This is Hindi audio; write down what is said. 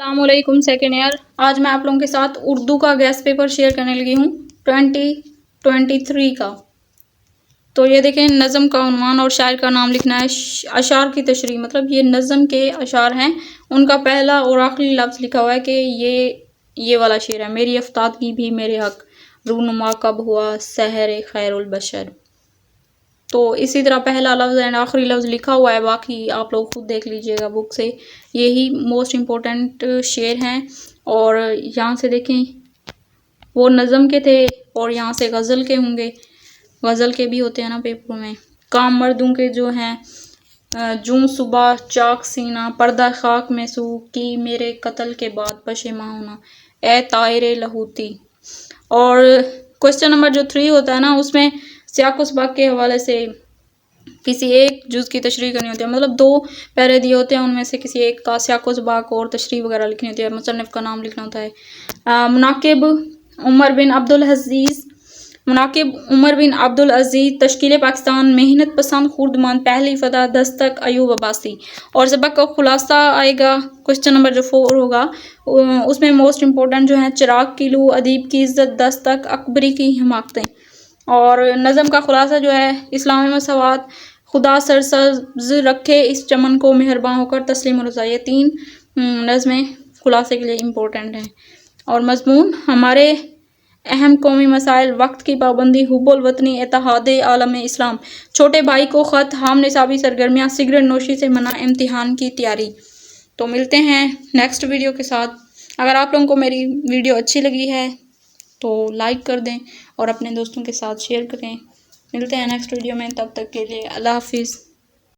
अस्सलामुअलैकुम सेकेंड ईयर। आज मैं आप लोगों के साथ उर्दू का गेस्ट पेपर शेयर करने लगी हूँ 2023 का। तो ये देखें, नज़म का उन्वान और शायर का नाम लिखना है। अशार की तशरीह मतलब ये नज़म के अशार हैं, उनका पहला और आखिरी लफ्ज़ लिखा हुआ है कि ये वाला शेर है। मेरी अफ्तादगी भी मेरे हक, रूनुमा कब हुआ सहर खैरुल बशर। तो इसी तरह पहला लफ्ज़ एंड आखिरी लफ्ज़ लिखा हुआ है, बाकी आप लोग खुद देख लीजिएगा बुक से। यही मोस्ट इम्पोर्टेंट शेर हैं। और यहाँ से देखें, वो नज़म के थे और यहाँ से गज़ल के होंगे। गज़ल के भी होते हैं ना पेपरों में। काम मर्दों के जो हैं, जूं सुबह चाक सीना पर्दा खाक में सू की मेरे कत्ल के बाद पशेमा होना ए तायरे लहूती। और क्वेश्चन नंबर जो 3 होता है ना, उसमें सियाकुसबाग के हवाले से किसी एक जुज़ की तशरीह करनी होती है। मतलब 2 पैरे दिए होते हैं, उनमें से किसी एक का सियाकुसबाग और तशरीह वगैरह लिखनी होती है, मुसन्निफ़ का नाम लिखना होता है। मुनाकिब उमर बिन अब्दुल अज़ीज़ तश्कील पाकिस्तान मेहनत पसंद खुर्दमंद पहली फ़तह दस्तक अयूब अब्बासी। और सबक का खुलासा आएगा क्वेश्चन नंबर जो 4 होगा, उसमें मोस्ट इम्पोर्टेंट जो है चिराग किलू अदीब की इज़्ज़त दस्तक अकबरी की हिमाकतें। और नज़म का खुलासा जो है, इस्लामी मसवात खुदा सरसब्ज़ रखे इस चमन को मेहरबान होकर तस्लीम रज़ा। ये 3 नज़में खुलासे के लिए इम्पोर्टेंट हैं। और मज़मून हमारे अहम कौमी मसाइल, वक्त की पाबंदी, हुब्बुल वतनी, इत्तेहाद आलम इस्लाम, छोटे भाई को ख़त, हम निसाबी सरगर्मियाँ, सिगरेट नोशी से मना, इम्तिहान की तैयारी। तो मिलते हैं नेक्स्ट वीडियो के साथ। अगर आप लोगों को मेरी वीडियो अच्छी लगी है तो लाइक कर दें और अपने दोस्तों के साथ शेयर करें। मिलते हैं नेक्स्ट वीडियो में, तब तक के लिए अल्लाह हाफिज़।